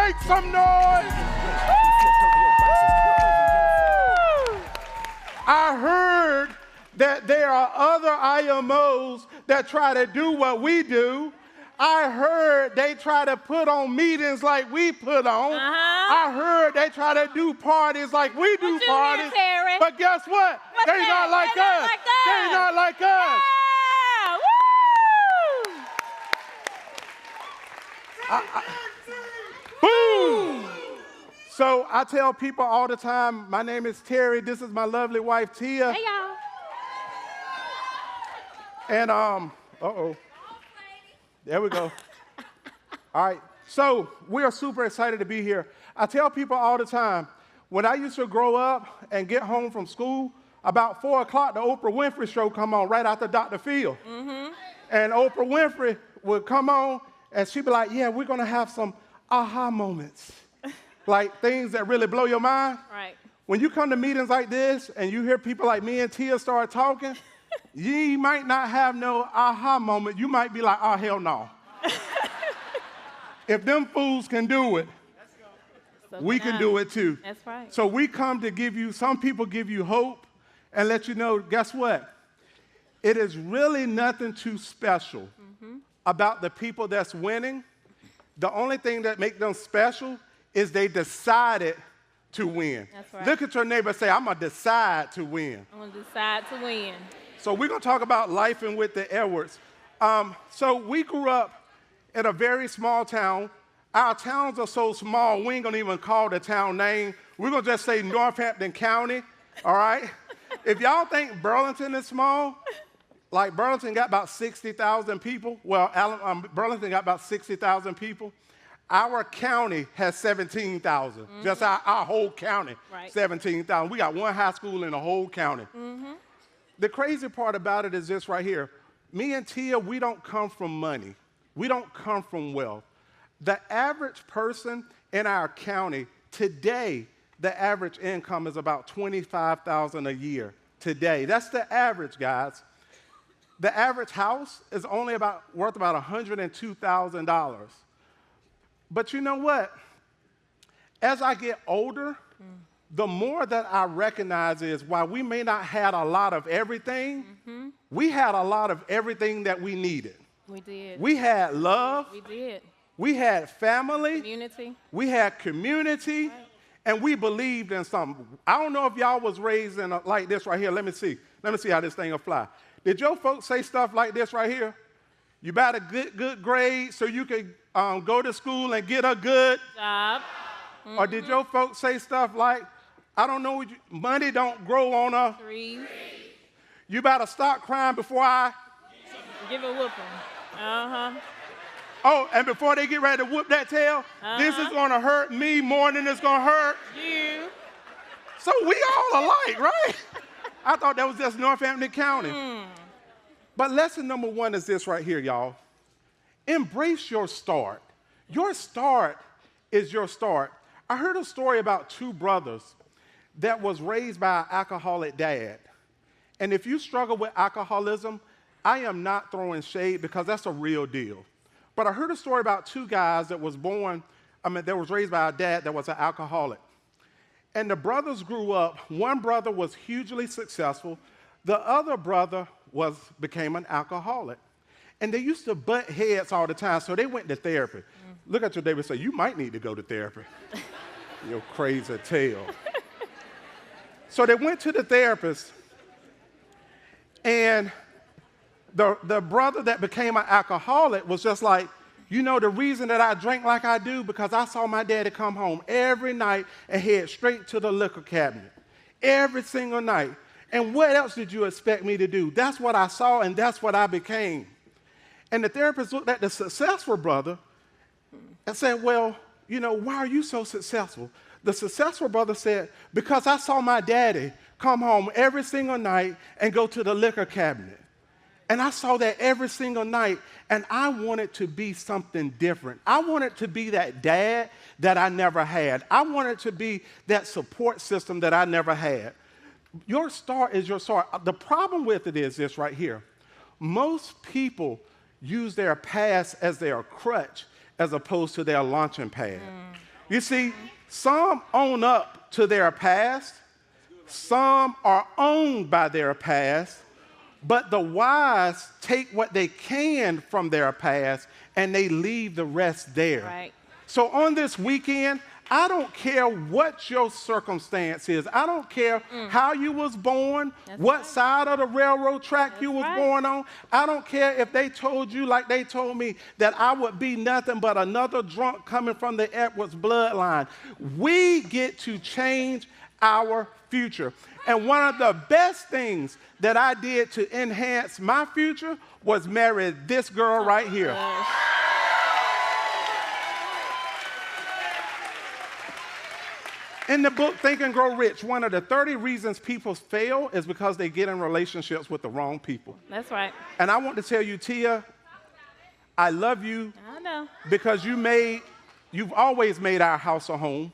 make some noise. I heard that there are other IMOs that try to do what we do. I heard they try to put on meetings like we put on. I heard they try to do parties like we do parties. Terry? But guess what? They're not like us. They're not like us. Woo! Boom! So I tell people all the time, my name is Terry. This is my lovely wife, Tia. Hey, y'all. And, uh-oh. There we go. All right. So we are super excited to be here. I tell people all the time, when I used to grow up and get home from school, about 4 o'clock, the Oprah Winfrey Show come on right after Dr. Phil. And Oprah Winfrey would come on, and she'd be like, yeah, we're going to have some aha moments, like things that really blow your mind. Right. When you come to meetings like this and you hear people like me and Tia start talking, you might not have no aha moment. You might be like, oh, hell no. If them fools can do it, we can do it too. That's right. So we come to give you, some people give you hope and let you know, guess what? It is really nothing too special about the people that's winning. The only thing that makes them special is they decided to win. That's right. Look at your neighbor and say, I'm going to decide to win. I'm going to decide to win. So we're going to talk about life and with the Edwards. So we grew up in a very small town. Our towns are so small, we ain't going to even call the town name. We're going to just say Northampton County, all right? If y'all think Burlington is small, like Burlington got about 60,000 people. Well, Burlington got about 60,000 people. Our county has 17,000. Just our whole county, 17,000. We got one high school in the whole county. The crazy part about it is this right here. Me and Tia, we don't come from money. We don't come from wealth. The average person in our county today, the average income is about $25,000 a year today. That's the average, guys. The average house is only worth about $102,000. But you know what? As I get older, the more that I recognize is while we may not have a lot of everything, we had a lot of everything that we needed. We did. We had love. We did. We had family. Community. We had community. Right. And we believed in something. I don't know if y'all was raised in like this right here. Let me see. Let me see how this thing will fly. Did your folks say stuff like this right here? You got a good grade so you could go to school and get a good job. Or did your folks say stuff like, I don't know, money don't grow on a tree. You better stop crying before I give a whooping. Oh, and before they get ready to whoop that tail, this is going to hurt me more than it's going to hurt you. So we all alike, right? I thought that was just Northampton County. But lesson number one is this right here, y'all. Embrace your start. Your start is your start. I heard a story about two brothers that was raised by an alcoholic dad. And if you struggle with alcoholism, I am not throwing shade because that's a real deal. But I heard a story about two guys that was raised by a dad that was an alcoholic. And the brothers grew up. One brother was hugely successful. The other brother became an alcoholic. And they used to butt heads all the time, so they went to therapy. Look at your neighbor and say, you might need to go to therapy. Your crazy tail. So they went to the therapist, and the brother that became an alcoholic was just like, you know, the reason that I drink like I do, because I saw my daddy come home every night and head straight to the liquor cabinet. Every single night. And what else did you expect me to do? That's what I saw, and that's what I became. And the therapist looked at the successful brother and said, well, you know, why are you so successful? The successful brother said, because I saw my daddy come home every single night and go to the liquor cabinet. And I saw that every single night, and I wanted to be something different. I wanted to be that dad that I never had. I wanted to be that support system that I never had. Your start is your start. The problem with it is this right here. Most people use their past as their crutch as opposed to their launching pad. You see, some own up to their past, some are owned by their past, but the wise take what they can from their past and they leave the rest there. Right. So on this weekend, I don't care what your circumstance is. I don't care how you was born, what side of the railroad track you was born on. I don't care if they told you, like they told me, that I would be nothing but another drunk coming from the Edwards bloodline. We get to change our future. And one of the best things that I did to enhance my future was marry this girl right here. In the book, Think and Grow Rich, one of the 30 reasons people fail is because they get in relationships with the wrong people. That's right. And I want to tell you, Tia, I love you I know. because you've always made our house a home.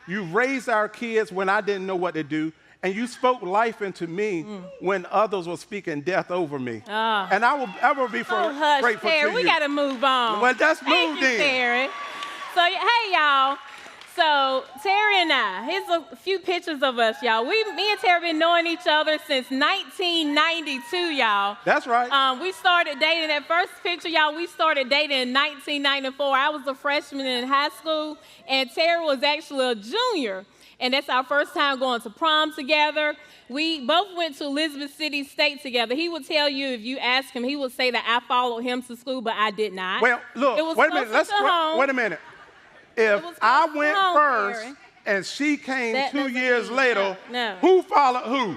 You've raised our kids when I didn't know what to do. And you spoke life into me when others were speaking death over me. And I will ever be grateful Terry, to we you. got to move on. Well, let's Thank move you, then. Terry. So, hey, y'all. So, Terry and I, here's a few pictures of us, y'all. Me and Terry been knowing each other since 1992, y'all. That's right. We started dating, that first picture, y'all, we started dating in 1994. I was a freshman in high school, and Terry was actually a junior. And that's our first time going to prom together. We both went to Elizabeth City State together. He would tell you, if you ask him, he would say that I followed him to school, but I did not. Well, look, It was wait a minute. closer to home. Wait a minute. If was I close to went home, first Terry. and she came That 2 doesn't years mean- later, no. who followed who?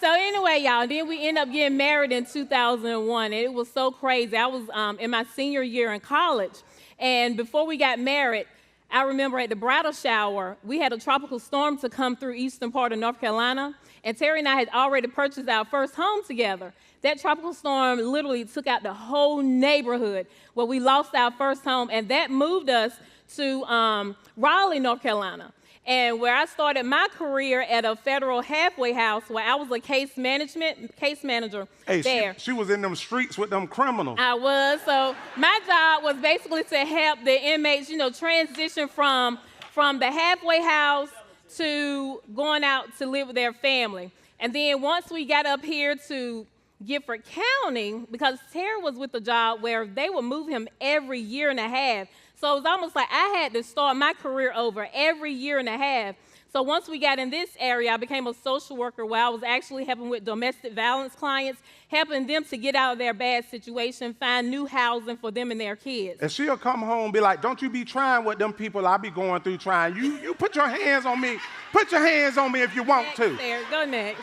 So anyway, y'all, then we ended up getting married in 2001, and it was so crazy. I was in my senior year in college, and before we got married, I remember at the bridal shower, we had a tropical storm to come through eastern part of North Carolina, and Terry and I had already purchased our first home together. That tropical storm literally took out the whole neighborhood where we lost our first home, and that moved us to Raleigh, North Carolina. And where I started my career at a federal halfway house where I was a case manager there. She was in them streets with them criminals. I was. So my job was basically to help the inmates, transition from the halfway house to going out to live with their family. And then once we got up here to Gifford County, because Terry was with a job where they would move him every year and a half. So it was almost like I had to start my career over every year and a half. So once we got in this area, I became a social worker where I was actually helping with domestic violence clients, helping them to get out of their bad situation, find new housing for them and their kids. And she'll come home and be like, don't you be trying with them people I be going through trying. You put your hands on me. Put your hands on me if you want to. There, go next.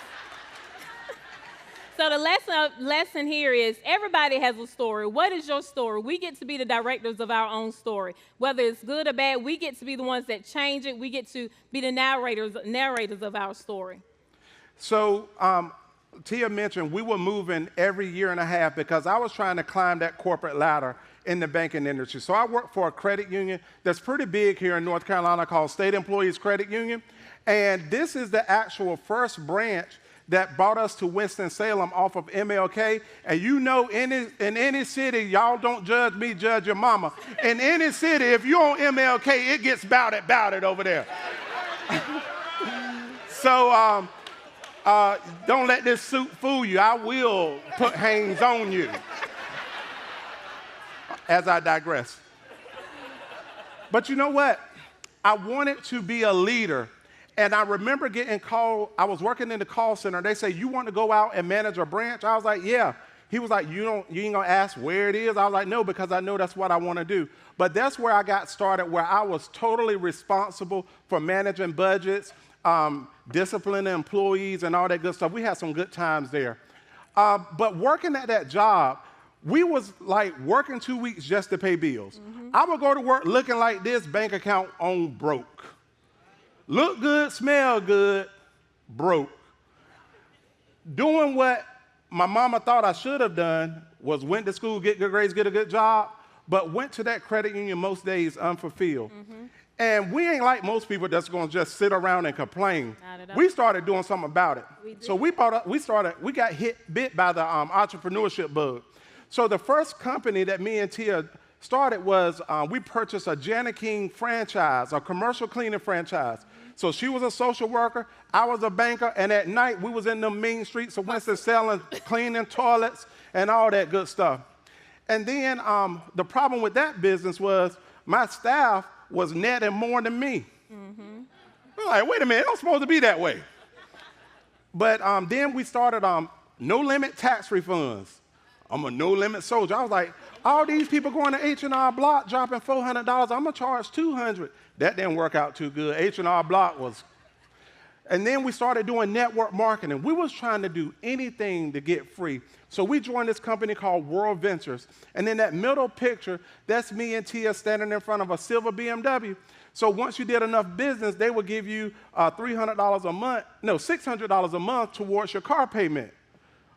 So the lesson here is everybody has a story. What is your story? We get to be the directors of our own story. Whether it's good or bad, we get to be the ones that change it. We get to be the narrators of our story. So Tia mentioned we were moving every year and a half because I was trying to climb that corporate ladder in the banking industry. So I work for a credit union that's pretty big here in North Carolina called State Employees Credit Union. And this is the actual first branch that brought us to Winston-Salem off of MLK. And in any city, y'all don't judge me, judge your mama. In any city, if you're on MLK, it gets bout it over there. So don't let this suit fool you. I will put hands on you. As I digress. But you know what? I wanted to be a leader. And I remember getting called. I was working in the call center. They say, you want to go out and manage a branch? I was like, yeah. He was like, you ain't going to ask where it is? I was like, no, because I know that's what I want to do. But that's where I got started, where I was totally responsible for managing budgets, disciplining employees, and all that good stuff. We had some good times there. But working at that job, we was like working 2 weeks just to pay bills. I would go to work looking like this, bank account on broke. Look good, smell good, broke. Doing what my mama thought I should have done was went to school, get good grades, get a good job, but went to that credit union most days unfulfilled. And we ain't like most people that's gonna just sit around and complain. Not at all. We started doing something about it. We did. So we got bit by the entrepreneurship bug. So the first company that me and Tia started was we purchased a Jana King franchise, a commercial cleaning franchise. So she was a social worker, I was a banker, and at night we was in the main streets of Winston selling, cleaning toilets and all that good stuff. And then the problem with that business was my staff was netting more than me. Mm-hmm. I'm like, wait a minute, it don't supposed to be that way. But then we started no-limit tax refunds. I'm a no-limit soldier. I was like, all these people going to H&R Block dropping $400, I'm going to charge $200. That didn't work out too good. H&R Block was. And then we started doing network marketing. We was trying to do anything to get free. So we joined this company called World Ventures. And in that middle picture, that's me and Tia standing in front of a silver BMW. So once you did enough business, they would give you $300 a month, no, $600 a month towards your car payment.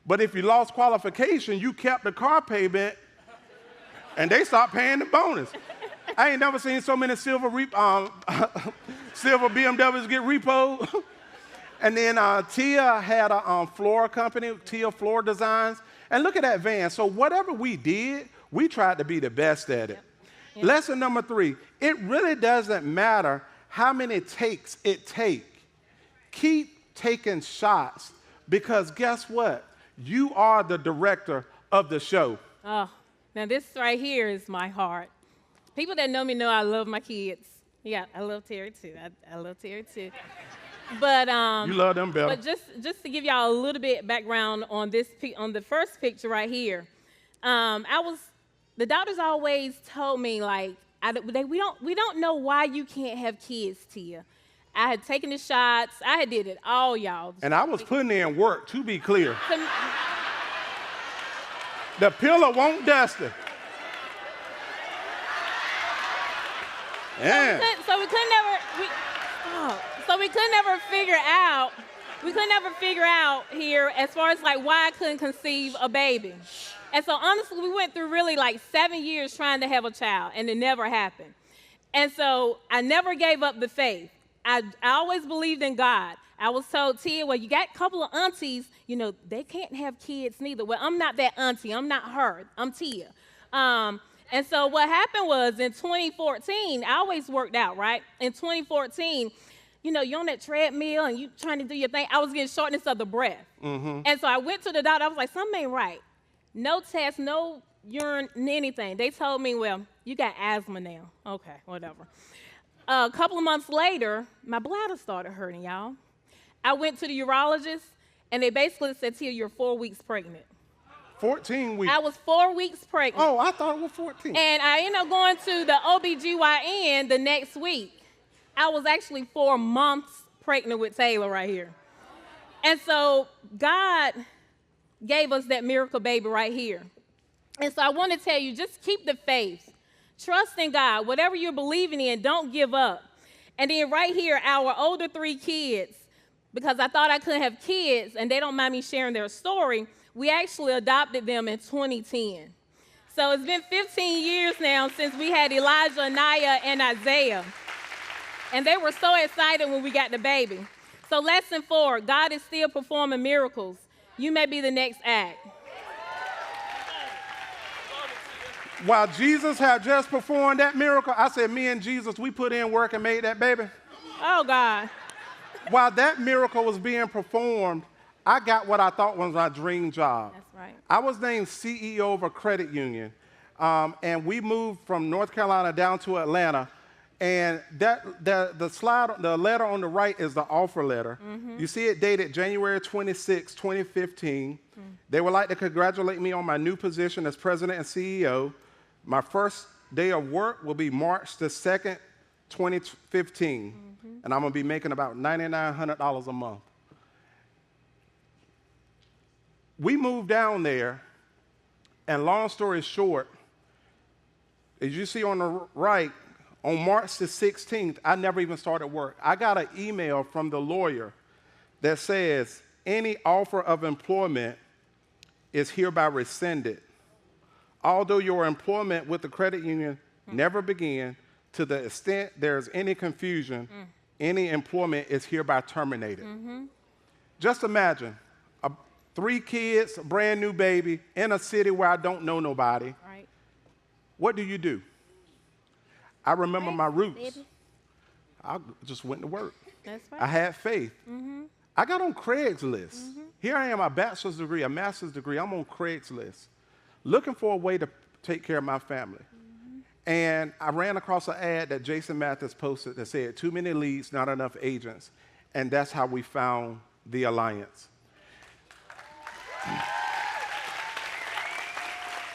But if you lost qualification, you kept the car payment, and they stopped paying the bonus. I ain't never seen so many silver BMWs get repoed. And then Tia had a floor company, Tia Floor Designs. And look at that van. So whatever we did, we tried to be the best at it. Yep. Lesson number 3, it really doesn't matter how many takes it takes. Keep taking shots, because guess what? You are the director of the show. Oh, now this right here is my heart. People that know me know I love my kids. Yeah, I love Terry too. I love Terry too. But you love them better. But just to give y'all a little bit background on this on the first picture right here, the doctors always told me like we don't know why you can't have kids, Tia. I had taken the shots. I had did it all, y'all. And I was putting in work, to be clear. The pillow won't dust it. Yeah. So we could never figure out here as far as like why I couldn't conceive a baby. And so honestly, we went through really like 7 years trying to have a child, and it never happened. And so I never gave up the faith. I always believed in God. I was told, Tia, well, you got a couple of aunties, you know, they can't have kids neither. Well, I'm not that auntie. I'm not her. I'm Tia. And so what happened was in 2014, I always worked out, right? In 2014, you know, you're on that treadmill and you trying to do your thing. I was getting shortness of the breath. Mm-hmm. And so I went to the doctor. I was like, something ain't right. No test, no urine, anything. They told me, well, you got asthma now. Okay, whatever. A couple of months later, my bladder started hurting, y'all. I went to the urologist, and they basically said, Tia, you're 4 weeks pregnant. 14 weeks? I was 4 weeks pregnant. Oh, I thought it was 14. And I ended up going to the OBGYN the next week. I was actually 4 months pregnant with Taylor right here. And so God gave us that miracle baby right here. And so I want to tell you, just keep the faith. Trust in God. Whatever you're believing in, don't give up. And then right here, our older 3 kids, because I thought I couldn't have kids, and they don't mind me sharing their story, we actually adopted them in 2010. So it's been 15 years now since we had Elijah, Anaya, and Isaiah. And they were so excited when we got the baby. So lesson 4, God is still performing miracles. You may be the next act. While Jesus had just performed that miracle, I said, me and Jesus, we put in work and made that baby. Oh, God. While that miracle was being performed, I got what I thought was my dream job. That's right. I was named CEO of a credit union, and we moved from North Carolina down to Atlanta. And the letter on the right is the offer letter. Mm-hmm. You see it dated January 26, 2015. Mm-hmm. They would like to congratulate me on my new position as president and CEO. My first day of work will be March the 2nd, 2015. Mm-hmm. And I'm going to be making about $9,900 a month. We moved down there, and long story short, as you see on the right, on March the 16th, I never even started work. I got an email from the lawyer that says, any offer of employment is hereby rescinded. Although your employment with the credit union never began, to the extent there's any confusion, any employment is hereby terminated. Mm-hmm. Just imagine, 3 kids, a brand new baby, in a city where I don't know nobody. Right. what do? I remember my roots. Baby. I just went to work. That's I right. had faith. I got on Craigslist. Here I am, a bachelor's degree, a master's degree. I'm on Craigslist looking for a way to take care of my family. And I ran across an ad that Jason Mathis posted that said, too many leads, not enough agents. And that's how we found the Alliance.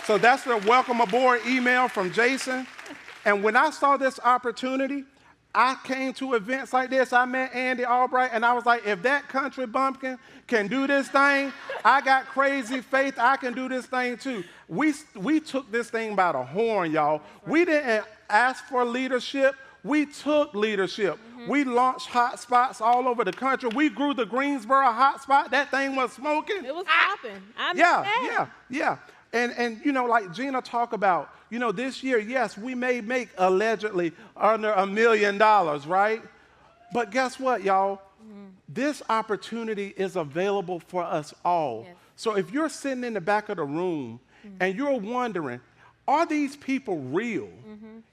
So that's the welcome aboard email from Jason. And when I saw this opportunity, I came to events like this. I met Andy Albright, and I was like, if that country bumpkin can do this thing, I got crazy faith, I can do this thing too. We took this thing by the horn, y'all. We didn't ask for leadership. We took leadership. We launched hot spots all over the country. We grew the Greensboro hot spot. That thing was smoking. It was popping. Yeah. And you know, like Gina talked about, you know, this year, yes, we may make allegedly under $1 million, right? But guess what, y'all? This opportunity is available for us all. Yes. So if you're sitting in the back of the room and you're wondering, are these people real?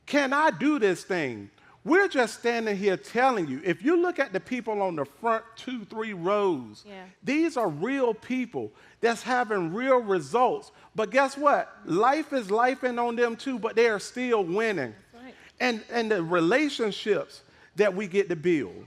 Can I do this thing? We're just standing here telling you, if you look at the people on the front 2-3 rows, these are real people that's having real results. But guess what? Life is lifing on them too, but they are still winning. That's right. And the relationships that we get to build.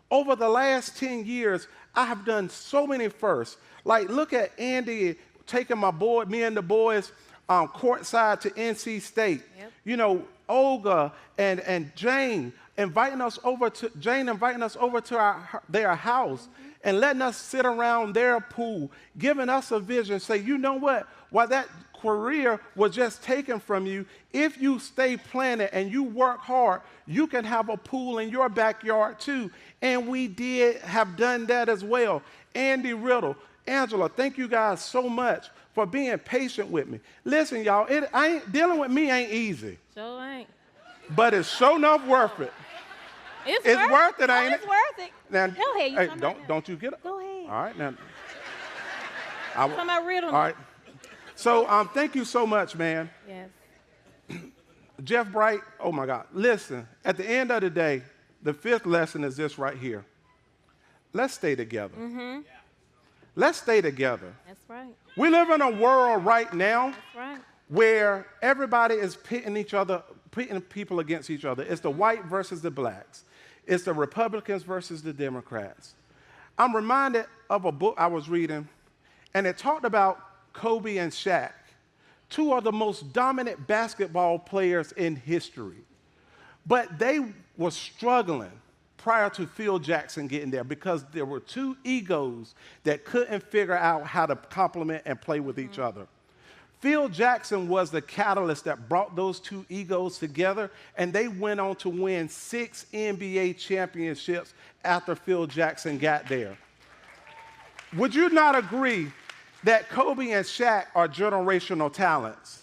Over the last 10 years, I have done so many firsts. Like, look at Andy taking me and the boys courtside to NC State. Yep. You know, Olga and Jane inviting us over to their house and letting us sit around their pool, giving us a vision, say, you know what, while that career was just taken from you, if you stay planted and you work hard, you can have a pool in your backyard too. And we have done that as well. Andy Riddle, Angela, thank you guys so much for being patient with me. Listen, y'all, dealing with me ain't easy. Sure ain't. But it's sure enough worth it. It's worth it, ain't it? It's worth it. Now, Go ahead. hey, don't you get up. Go ahead. All right, now. Somebody read them. All right. So thank you so much, man. Yes. Jeff Bright, oh my God. Listen, at the end of the day, the fifth lesson is this right here. Let's stay together. Let's stay together. That's right. We live in a world right now That's right. where everybody is pitting people against each other. It's the white versus the blacks. It's the Republicans versus the Democrats. I'm reminded of a book I was reading, and it talked about Kobe and Shaq, two of the most dominant basketball players in history. But they were struggling prior to Phil Jackson getting there because there were two egos that couldn't figure out how to complement and play with each other. Phil Jackson was the catalyst that brought those two egos together, and they went on to win 6 NBA championships after Phil Jackson got there. Would you not agree that Kobe and Shaq are generational talents?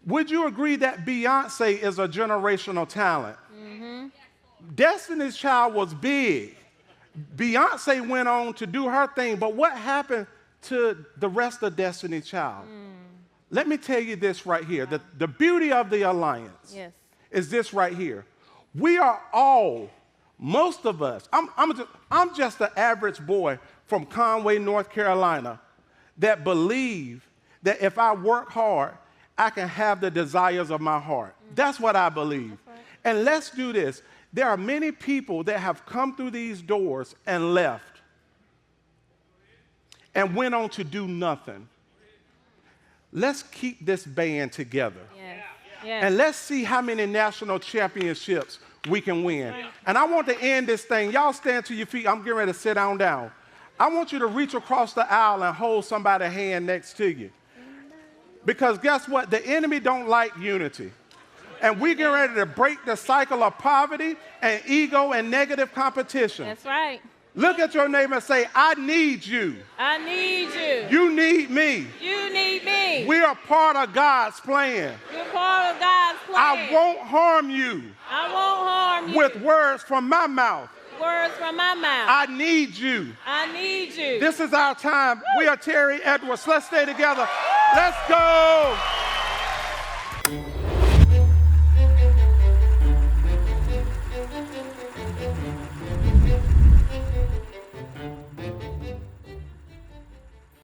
Would you agree that Beyonce is a generational talent? Destiny's Child was big. Beyonce went on to do her thing, but what happened to the rest of Destiny's Child? Let me tell you this right here. The beauty of the Alliance is this right here. We are all, most of us, I'm just an average boy from Conway, North Carolina, that believe that if I work hard, I can have the desires of my heart. That's what I believe. And let's do this. There are many people that have come through these doors and left and went on to do nothing. Let's keep this band together. And let's see how many national championships we can win. And I want to end this thing. Y'all stand to your feet. I'm getting ready to sit down. I want you to reach across the aisle and hold somebody's hand next to you. Because guess what? The enemy don't like unity. And we get ready to break the cycle of poverty and ego and negative competition. That's right. Look at your neighbor and say, I need you. I need you. You need me. You need me. We are part of God's plan. You're part of God's plan. I won't harm you. I won't harm you. With words from my mouth. Words from my mouth. I need you. I need you. This is our time. We are Terry Edwards. Let's stay together. Let's go. you.